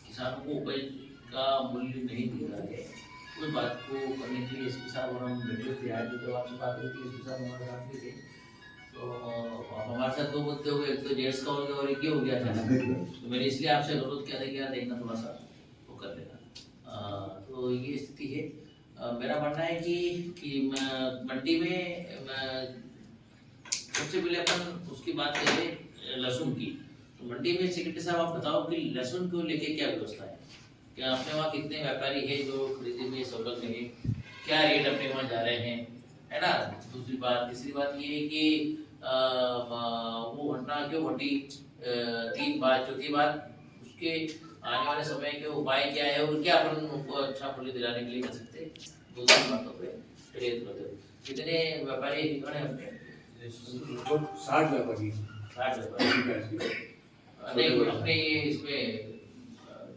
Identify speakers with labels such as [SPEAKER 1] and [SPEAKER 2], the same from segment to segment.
[SPEAKER 1] किसानों को उपज का मूल्य नहीं मिल रहा है, उस बात को करने के लिए एसपी साहब और हम बैठे थे। आज जब आपसे बात हुई थी एसपी साहब हमारे साथ भी थे, तो अब हमारे साथ दो मुद्दे हुए, एक तो जेएस का हो गया और एक ये हो गया अचानक। तो मैंने इसलिए आपसे अनुरोध किया था कि यार देखना थोड़ा सा वो कर देना। तो ये स्थिति है। मेरा मानना है कि मंडी में सबसे पहले अपन उसकी बात करें लहसुन की। तो मंडी में सेक्रेटरी साहब आप बताओ कि लहसुन को लेके क्या व्यवस्था है, क्या अपने वहाँ कितने व्यापारी है जो खरीदी में संलग्न है, क्या रेट अपने वहाँ जा रहे हैं, है ना। दूसरी बात, तीसरी बात ये है कि वो घटना क्यों घटी, तीन बात। चौथी बात, उसके आने वाले समय के उपाय क्या है और क्या अपन उनको अच्छा मूल्य दिलाने के लिए कर सकते हैं। दो तीन बातों पे कितने व्यापारी खड़े हैं अपने?
[SPEAKER 2] 60 व्यापारी।
[SPEAKER 1] 60 व्यापारी नहीं अपने ये इसमें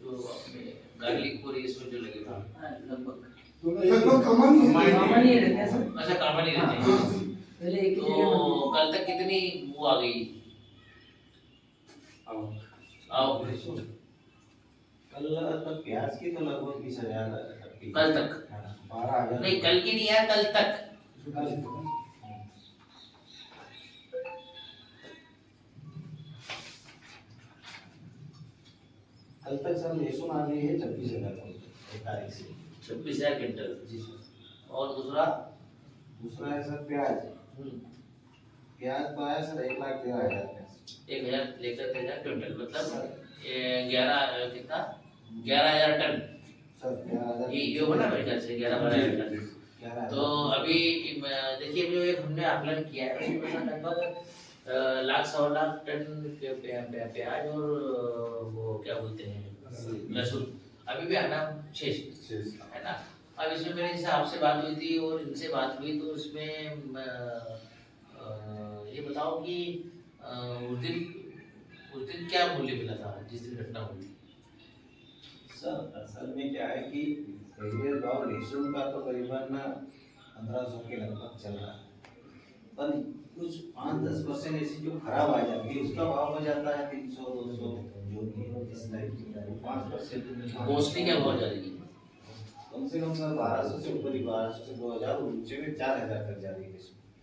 [SPEAKER 1] जो अपने गार्लिक और इसमें जो लगे लगभग
[SPEAKER 3] कामानी रहते हैं सर।
[SPEAKER 1] अच्छा कामानी रहते हैं।
[SPEAKER 3] पहले एक
[SPEAKER 1] तो कल तक कितनी वो आ गई? आओ
[SPEAKER 4] कल तक प्याज की तो लगभग 20,000
[SPEAKER 1] कल तक
[SPEAKER 4] 12,000
[SPEAKER 1] नहीं, कल की नहीं यार, कल तक।
[SPEAKER 4] कल तक सर लहसुन आ गई है 26,000 एक तारीख से।
[SPEAKER 1] 26,000 क्विंटल
[SPEAKER 4] जी सर।
[SPEAKER 1] और दूसरा
[SPEAKER 4] दूसरा है सर प्याज। प्याज तो आया सर 1,13,000।
[SPEAKER 1] 1,000 लेकर 13,000 क्विंटल मतलब 11 कितना 11,000 टन
[SPEAKER 4] सर 11,000
[SPEAKER 1] ये होना मेरे ख्याल से 11-12,000 टन। तो अभी देखिए जो एक हमने आकलन किया है उसमें लगभग 1,00,000-1,25,000 टन प्याज और वो क्या बोलते हैं लहसुन अभी भी आना शेष है ना। अब इसमें मेरे जैसे आपसे बात हुई थी और इनसे बात हुई तो इसमें ये बताओ कि उस दिन क्या मूल्य मिला था जिस दिन घटना हुई?
[SPEAKER 4] सर असल में क्या है कि रिटेल भाव लहसुन का तो करीबन 1,500 के लगभग चल रहा है, पर कुछ 5-10% ऐसी जो खराब आ जाती है उसका भाव हो जाता है 300-200 जो कि इस टाइप की 5%।
[SPEAKER 1] मोस्टली क्या भाव जा रही है?
[SPEAKER 4] कम से कम सर 1,200 से ऊपर ही 1,200 से 2,000 ऊंचे में 4,000 तक जा रही है।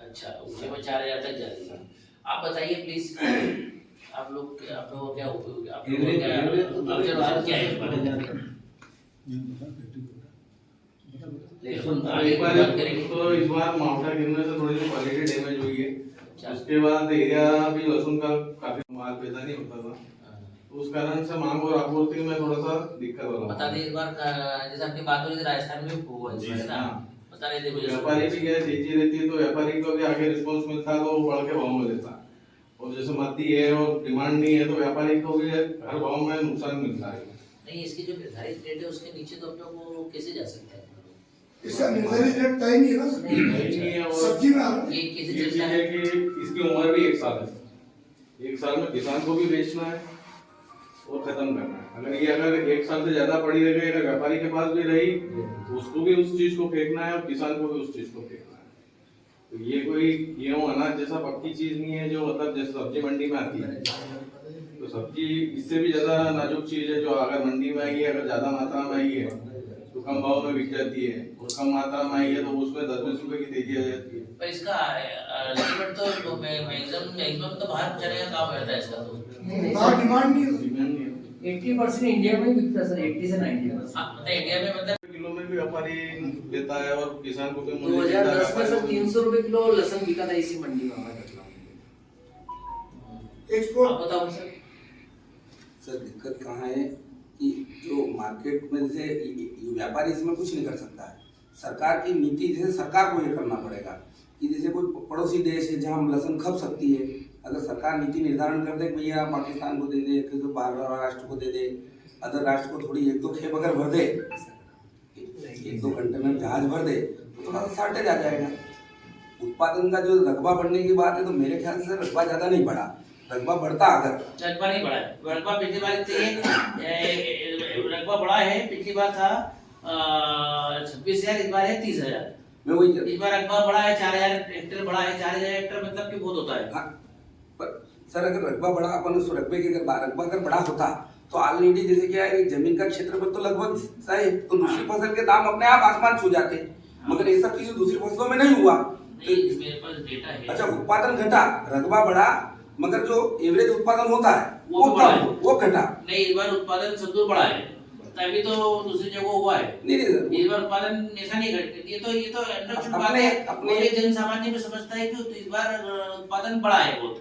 [SPEAKER 1] अच्छा ऊंचे में 4,000 तक जा रही है। आप बताइए प्लीज आप लोग को क्या उपयोग आप लोगों का क्या ऑब्जर्वेशन क्या है?
[SPEAKER 5] एक बार तो इस बार मावठा गिरने से थोड़ी सी क्वालिटी डैमेज हुई है। उसके बाद एरिया भी लहसुन का काफी माल पैदा नहीं होता था, उस कारण से मांग और आपूर्ति में थोड़ा सा दिक्कत हो रहा।
[SPEAKER 1] बता दें इस बार जैसे आपकी बात हो रही थी राजस्थान में हुआ है ना, बता रहे थे
[SPEAKER 5] व्यापारी भी क्या तेजी रहती है तो व्यापारी को भी आगे रिस्पांस मिलता है तो वो बढ़ के भाव में देता है, और जैसे मद्दी है और डिमांड नहीं है तो व्यापारी को भी हर भाव में नुकसान मिलता है।
[SPEAKER 1] नहीं इसकी जो निर्धारित रेट है उसके नीचे तो अपने को कैसे जा सकते हैं?
[SPEAKER 6] इसका निर्धारित रेट तय नहीं है ना सर।
[SPEAKER 5] नहीं है,
[SPEAKER 6] सब्जी में
[SPEAKER 1] ये कैसे
[SPEAKER 5] ये
[SPEAKER 1] चलता
[SPEAKER 5] है
[SPEAKER 1] है?
[SPEAKER 5] कि इसकी उम्र भी 1 साल है। 1 साल में किसान को भी बेचना है और खत्म करना है। अगर 1 साल से ज्यादा पड़ी रह गई, अगर व्यापारी के पास भी रही तो उसको भी उस चीज को फेंकना है और किसान को भी उस चीज को फेंकना है। तो ये कोई गेहूं अनाज जैसा पक्की चीज नहीं है जो मतलब जैसे सब्जी मंडी में आती है, तो सब्जी इससे भी ज्यादा नाजुक चीज है जो अगर मंडी में आई है, अगर ज्यादा मात्रा में आई है तो कम भाव में बिक जाती है, और कम मात्रा में आई है तो उसमें 10-20 रुपए की तेजी आ जाती है।
[SPEAKER 1] पर इसका लिमिट तो मैक्सिमम तो बाहर चलेगा काम रहता है इसका तो
[SPEAKER 6] बाहर डिमांड नहीं है।
[SPEAKER 5] डिमांड नहीं है।
[SPEAKER 3] 80% इंडिया में बिकता है सर, 80 से 90%।
[SPEAKER 1] मतलब इंडिया में मतलब
[SPEAKER 5] किलो में भी व्यापारी देता है और किसान को भी
[SPEAKER 3] 2010 में सर 300 रुपए किलो लहसुन बिका था इसी मंडी में हमारे रतलाम में।
[SPEAKER 6] एक्सपोर्ट
[SPEAKER 1] आप बताओ सर।
[SPEAKER 7] सर दिक्कत कहाँ है कि जो मार्केट में जैसे व्यापारी इसमें कुछ नहीं कर सकता है, सरकार की नीति जैसे सरकार को ये करना पड़ेगा कि जैसे कोई पड़ोसी देश है जहाँ लहसुन खप सकती है, अगर सरकार नीति निर्धारण कर दे कि भैया पाकिस्तान को दे दे, तो बाहर राष्ट्र को दे दे, अदर राष्ट्र को थोड़ी 1-2 खेप अगर भर दे, 1-2 कंटेनर जहाज भर दे तो थोड़ा सा शॉर्टेज आ जाएगा। उत्पादन का जो रकबा बढ़ने की बात है तो मेरे ख्याल से रकबा ज्यादा नहीं बढ़ा, रकबा बढ़ता अगर
[SPEAKER 1] रकबा नहीं बढ़ा है। रकबा पिछली बार रकबा बढ़ा है, पिछली बार था 26,000, इस बार है 30,000।
[SPEAKER 7] मैं वही
[SPEAKER 1] इस बार रकबा बढ़ा है 4,000 हेक्टेयर बढ़ा है। 4,000 हेक्टेयर मतलब कि बहुत होता है।
[SPEAKER 7] हाँ, पर सर अगर रकबा बड़ा अपन उस रकबे के रकबा अगर बड़ा होता तो ऑलरेडी जैसे क्या है जमीन का क्षेत्रफल तो लगभग सही, तो दूसरी फसल के दाम अपने आप आसमान छू जाते, मगर ये सब चीजें दूसरी फसलों में नहीं हुआ।
[SPEAKER 1] नहीं, मेरे पास डेटा है।
[SPEAKER 7] अच्छा, उत्पादन घटा, रकबा बढ़ा, मगर जो एवरेज उत्पादन होता है
[SPEAKER 1] वो बढ़ा है।
[SPEAKER 7] वो घटा।
[SPEAKER 1] नहीं, इस बार उत्पादन संतुल बढ़ा है, तभी तो दूसरी जगह हुआ है।
[SPEAKER 7] नहीं सर,
[SPEAKER 1] इस बार उत्पादन ऐसा नहीं घट, ये तो इंट्रोडक्शन बात
[SPEAKER 7] अपने-
[SPEAKER 1] है।
[SPEAKER 7] अपने-
[SPEAKER 1] और ये जन सामान्य में समझता है कि इस बार उत्पादन बढ़ा है बहुत।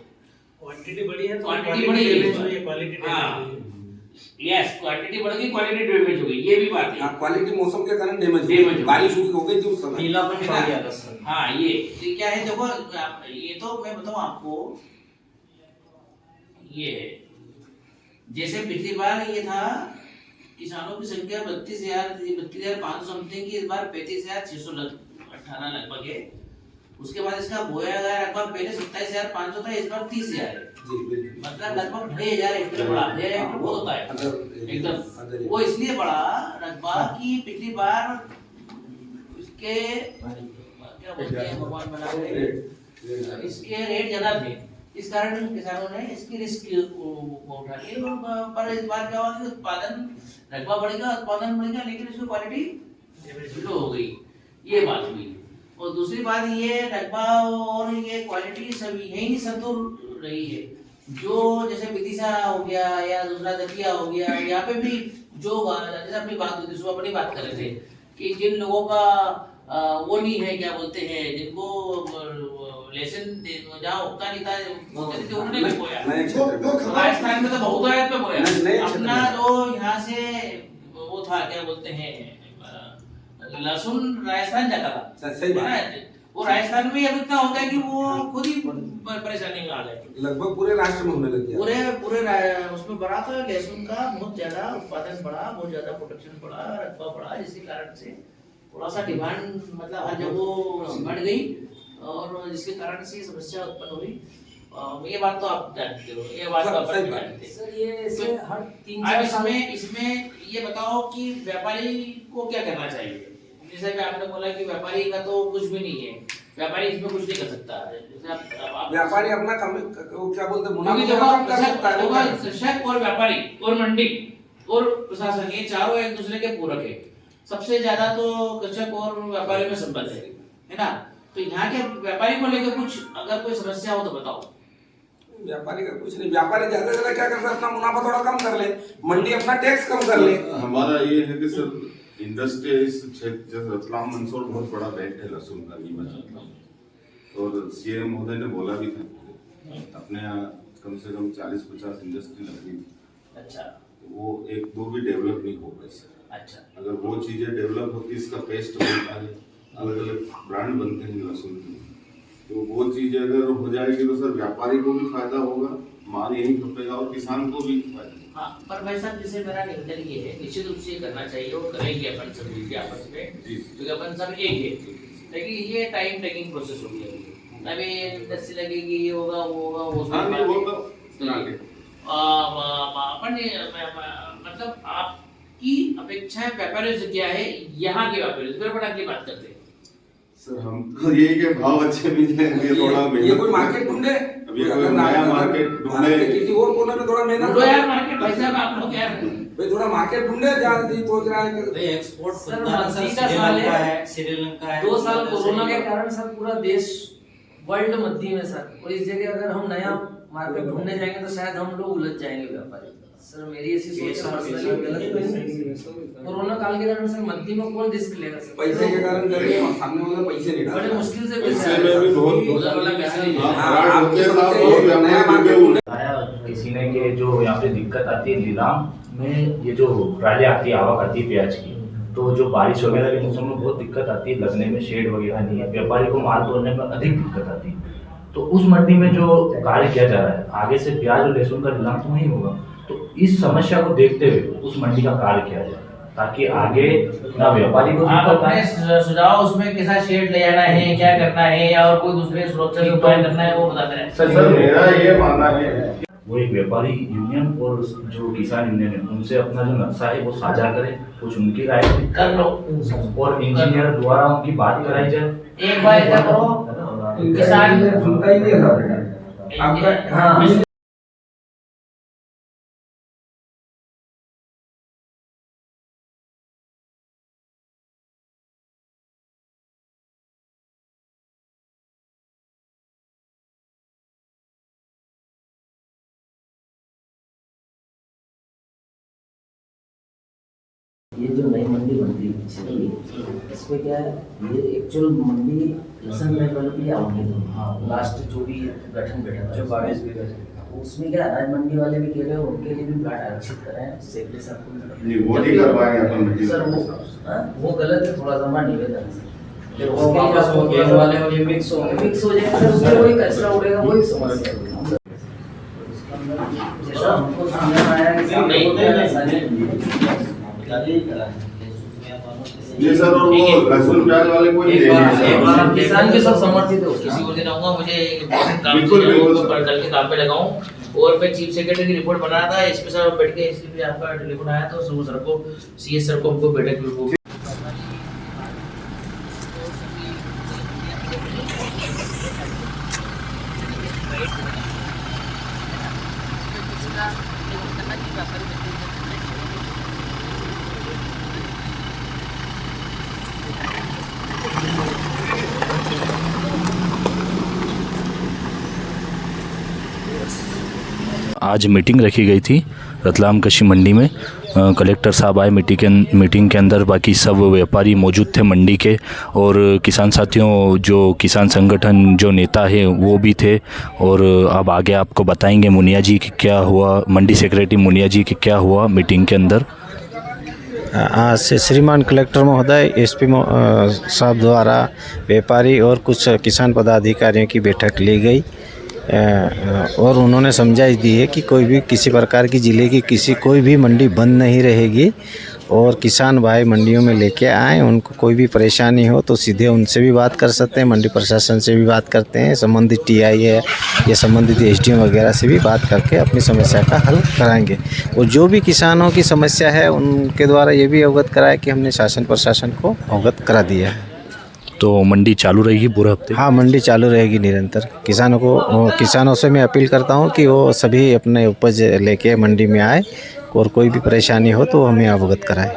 [SPEAKER 2] क्वांटिटी बढ़ी है तो
[SPEAKER 1] क्वांटिटी बढ़ी है इस बार।
[SPEAKER 2] क्वालिटी
[SPEAKER 1] हाँ, यस, क्वांटिटी बढ़ गई, क्वालिटी डैमेज हो गई, ये भी बात है।
[SPEAKER 7] हाँ, क्वालिटी मौसम के कारण डैमेज
[SPEAKER 1] Damage हो
[SPEAKER 7] बारिश हो गई थी उस समय।
[SPEAKER 3] पीलापन
[SPEAKER 1] है
[SPEAKER 3] बढ़
[SPEAKER 1] ना?
[SPEAKER 3] गया था सर।
[SPEAKER 1] हाँ, ये क्या है देखो, ये तो मैं बताऊं आपको, ये जैसे पिछली बार ये था किसानों की संख्या 32,500 समथिंग की, इस बार 35,618 लगभग है। उसके बाद इसका बोया गया रकबा पहले 27,500 था, इस बार 30,000 है।
[SPEAKER 7] जी बिल्कुल।
[SPEAKER 1] मतलब लगभग 6,000 हेक्टेयर बढ़ा, 6,000 हेक्टेयर बहुत होता है एकदम। वो इसलिए बढ़ा रकबा की पिछली बार इसके क्या बोलते हैं भगवान बना रहे, इसके रेट ज्यादा थे, इस कारण किसानों ने इसकी रिस्क उठा ली। और पर इस बार क्या हुआ कि उत्पादन रकबा बढ़ेगा, उत्पादन बढ़ेगा, लेकिन इसकी क्वालिटी लो हो गई, ये बात हुई। और दूसरी बात ये रकबा और ये क्वालिटी सब यही संतुल रही है। जो जैसे विदिशा हो गया या दूसरा दतिया हो गया, यहाँ पे भी जो जैसे अपनी बात होती है, अपनी बात कर रहे थे कि जिन लोगों का वो नहीं है, क्या बोलते हैं, जिनको लेसन जहाँ उगता नहीं था, उन्होंने भी बोया। राजस्थान में तो बहुत आयत पे बोया। अपना जो यहाँ से वो था, क्या बोलते हैं, लहसुन राजस्थान जाता था,
[SPEAKER 7] सही बात है।
[SPEAKER 1] वो राजस्थान में अब इतना हो गया कि वो खुद ही परेशानी में आ गए।
[SPEAKER 7] लगभग पूरे राष्ट्र में होने लग गया।
[SPEAKER 1] पूरे उसमें बढ़ा तो लहसुन का बहुत ज्यादा उत्पादन बढ़ा, बहुत ज्यादा प्रोडक्शन बढ़ा, रकबा बढ़ा, जिसके कारण से थोड़ा सा डिमांड मतलब हर जगह बढ़ गई और जिसके कारण से समस्या उत्पन्न हुई। ये बात तो आप जानते हो, ये बात तो आप जानते हैं।
[SPEAKER 3] सर ये ऐसे हर 3-4
[SPEAKER 1] अब
[SPEAKER 3] साल
[SPEAKER 1] इसमें ये बताओ कि व्यापारी को क्या करना चाहिए। जैसे कि आपने बोला कि व्यापारी का तो कुछ भी नहीं है, व्यापारी इसमें कुछ नहीं कर सकता। जैसे आप
[SPEAKER 7] व्यापारी अपना काम वो क्या बोलते हैं,
[SPEAKER 1] क्योंकि
[SPEAKER 7] मुनाफा कम कर सकता है।
[SPEAKER 1] कृषक और व्यापारी और मंडी और प्रशासन, ये चारों एक दूसरे के पूरक है। सबसे ज्यादा तो कृषक और व्यापारी में संबंध है ना। तो यहाँ के व्यापारी को लेकर कुछ अगर कोई समस्या हो तो बताओ।
[SPEAKER 7] व्यापारी का कुछ नहीं, व्यापारी ज्यादा से ज्यादा क्या कर सकता है, अपना मुनाफा थोड़ा कम कर ले, मंडी अपना टैक्स कम कर ले।
[SPEAKER 8] हमारा ये है कि सर इंडस्ट्री इस क्षेत्र जैसे रतलाम मंदसौर बहुत बड़ा बेल्ट है लहसुन का, ये मैं जानता हूँ। और सीएम महोदय ने बोला भी था अपने यहाँ कम से कम 40-50 इंडस्ट्री लग रही थी।
[SPEAKER 1] अच्छा,
[SPEAKER 8] वो 1-2 भी डेवलप नहीं हो पाई सर।
[SPEAKER 1] अच्छा,
[SPEAKER 8] अगर वो चीजें डेवलप होती, इसका पेस्ट बनता है, अलग अलग ब्रांड बनते हैं लहसुन के, तो वो चीजें अगर हो जाएगी तो सर व्यापारी को भी फायदा होगा, माल यही खपेगा और किसान को भी फायदा।
[SPEAKER 1] हाँ, पर भाई साहब जैसे मेरा निवेदन ये है, निश्चित रूप से करना चाहिए और करेंगे अपन सब मिलकर आपस में, क्योंकि अपन सब एक है। लेकिन ये टाइम टेकिंग प्रोसेस होगी, अभी इंडस्ट्री लगेगी, ये होगा वो होगा वो अपन मतलब आपकी अपेक्षाएं व्यापारियों से क्या है, यहाँ के व्यापारियों से बड़ा की बात करते हैं
[SPEAKER 8] सर। हम तो यही के भाव अच्छे मिल जाएंगे, थोड़ा
[SPEAKER 7] ये कोई मार्केट ढूंढे,
[SPEAKER 8] अभी कोई नया मार्केट ढूंढे,
[SPEAKER 7] किसी और कोने में थोड़ा मेहनत
[SPEAKER 1] ढूंढो यार मार्केट। भाई साहब आप लोग यार
[SPEAKER 7] भाई थोड़ा मार्केट ढूंढे, जहाँ दी पहुंच रहा है कि
[SPEAKER 3] एक्सपोर्ट श्रीलंका है,
[SPEAKER 2] श्रीलंका है।
[SPEAKER 3] 2 साल कोरोना के कारण सर पूरा देश वर्ल्ड मध्य में सर, और इस जगह अगर हम नया मार्केट ढूंढने जाएंगे तो शायद हम लोग उलझ जाएंगे व्यापारी। सर मेरी ऐसी सोच है, पर्सनली गलत नहीं। कोरोना काल के कारण सर मध्य में कौन रिस्क लेगा सर?
[SPEAKER 7] पैसे के कारण करके सामने वाला पैसे नहीं डालता।
[SPEAKER 3] बड़े मुश्किल से
[SPEAKER 8] पैसे में भी बहुत
[SPEAKER 1] वाला पैसा नहीं है।
[SPEAKER 8] फ्रॉड होते हैं साहब, बहुत व्यापारी डूबे हुए।
[SPEAKER 9] आया किसी ने कि जो यहाँ पे दिक्कत आती है नीलाम में, ये जो ट्राली आती है, आवक आती है प्याज की, तो जो बारिश वगैरह के मौसम में बहुत दिक्कत आती है, लगने में शेड वगैरह नहीं है, व्यापारी को माल तोड़ने में अधिक दिक्कत आती है। तो उस मंडी में जो कार्य किया जा रहा है, आगे से प्याज और लहसुन का नीलाम तो नहीं होगा, तो इस समस्या को देखते हुए उस मंडी का कार्य किया जाए ताकि आगे ना व्यापारी को
[SPEAKER 1] आप
[SPEAKER 9] दिक्कत
[SPEAKER 1] अपने
[SPEAKER 9] आए।
[SPEAKER 1] सुझाव उसमें कैसा शेड ले आना है, क्या करना है, या और कोई दूसरे सुरक्षा के उपाय करना है, वो बताते हैं।
[SPEAKER 8] सर मेरा ये मानना है
[SPEAKER 9] वो एक व्यापारी यूनियन और जो किसान यूनियन है उनसे अपना जो नक्शा है वो साझा करें, कुछ उनकी राय
[SPEAKER 1] कर लो
[SPEAKER 9] और इंजीनियर द्वारा उनकी बात कराई जाए।
[SPEAKER 1] एक बार ऐसा करो, किसान
[SPEAKER 7] सुनता ही नहीं है।
[SPEAKER 1] हाँ
[SPEAKER 3] ये जो नई मंडी बन रही है इसमें क्या है, ये एक्चुअल मंडी लहसुन में वालों के लिए आवंटित है। हाँ, लास्ट जो भी गठन बैठा जो 22 बीघा उसमें क्या अनाज मंडी वाले भी कह रहे हैं उनके लिए भी प्लाट आरक्षित करें। सेक्रेटरी साहब को
[SPEAKER 8] नहीं वो नहीं करवाएंगे अपन
[SPEAKER 3] सर वो गलत है, थोड़ा सा हमारा निवेदन है।
[SPEAKER 2] वो वापस हो गेहूं वाले और ये मिक्स हो
[SPEAKER 3] जाएगा सर, उसमें वही कचरा उड़ेगा, वही समस्या है। जैसा हमको समझ में आया
[SPEAKER 8] ये सर, और वो लहसुन प्याज वाले कोई नहीं है,
[SPEAKER 3] किसान के सब समर्थित है।
[SPEAKER 1] किसी को दिन आऊंगा, मुझे इम्पोर्टेंट काम
[SPEAKER 8] बिल्कुल,
[SPEAKER 1] है,
[SPEAKER 8] बिल्कुल,
[SPEAKER 1] वो
[SPEAKER 8] सर।
[SPEAKER 1] कल के काम पे लगाऊं। और मैं चीफ सेक्रेटरी की रिपोर्ट बना रहा था, एसपी साहब बैठ के इसलिए भी आपका टेलीफोन आया तो सर को सीएस सर को हमको बैठक में
[SPEAKER 9] आज मीटिंग रखी गई थी रतलाम कृषि मंडी में। कलेक्टर साहब आए मीटिंग के अंदर, बाकी सब व्यापारी मौजूद थे मंडी के, और किसान साथियों जो किसान संगठन जो नेता है वो भी थे। और अब आगे आपको बताएंगे मुनिया जी की क्या हुआ, मंडी सेक्रेटरी मुनिया जी की क्या हुआ मीटिंग के अंदर।
[SPEAKER 10] आज से श्रीमान कलेक्टर महोदय, एसपी साहब द्वारा व्यापारी और कुछ किसान पदाधिकारियों की बैठक ली गई और उन्होंने समझाइश दी है कि कोई भी किसी प्रकार की ज़िले की कोई भी मंडी बंद नहीं रहेगी और किसान भाई मंडियों में लेके आएँ। उनको कोई भी परेशानी हो तो सीधे उनसे भी बात कर सकते हैं, मंडी प्रशासन से भी बात करते हैं, संबंधित टीआई है या संबंधित एसडीएम वगैरह से भी बात करके अपनी समस्या का हल कराएंगे। और जो भी किसानों की समस्या है उनके द्वारा ये भी अवगत कराया कि हमने शासन प्रशासन को अवगत करा दिया है।
[SPEAKER 9] तो मंडी चालू रहेगी पूरे हफ्ते?
[SPEAKER 10] हाँ, मंडी चालू रहेगी निरंतर। किसानों से मैं अपील करता हूँ कि वो सभी अपने उपज लेके मंडी में आए और कोई भी परेशानी हो तो हमें अवगत कराएं।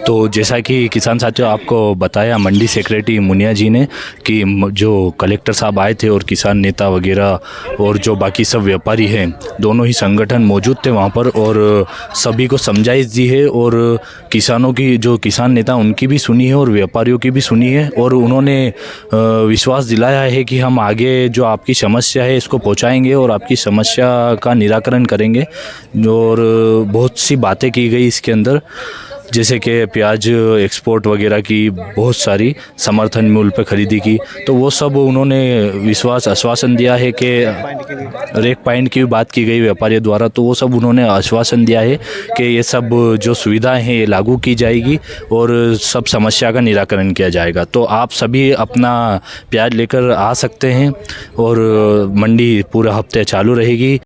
[SPEAKER 9] तो जैसा कि किसान साथियों आपको बताया मंडी सेक्रेटरी मुनिया जी ने कि जो कलेक्टर साहब आए थे और किसान नेता वगैरह और जो बाकी सब व्यापारी हैं दोनों ही संगठन मौजूद थे वहाँ पर, और सभी को समझाइश दी है और किसानों की जो किसान नेता उनकी भी सुनी है और व्यापारियों की भी सुनी है। और उन्होंने विश्वास दिलाया है कि हम आगे जो आपकी समस्या है इसको पहुँचाएँगे और आपकी समस्या का निराकरण करेंगे। और बहुत सी बातें की गई इसके अंदर, जैसे कि प्याज एक्सपोर्ट वगैरह की बहुत सारी समर्थन मूल्य पर खरीदी की, तो वो सब उन्होंने आश्वासन दिया है कि रेक पॉइंट की भी बात की गई व्यापारियों द्वारा, तो वो सब उन्होंने आश्वासन दिया है कि ये सब जो सुविधाएं हैं ये लागू की जाएगी और सब समस्या का निराकरण किया जाएगा। तो आप सभी अपना प्याज लेकर आ सकते हैं और मंडी पूरा हफ्ते चालू रहेगी।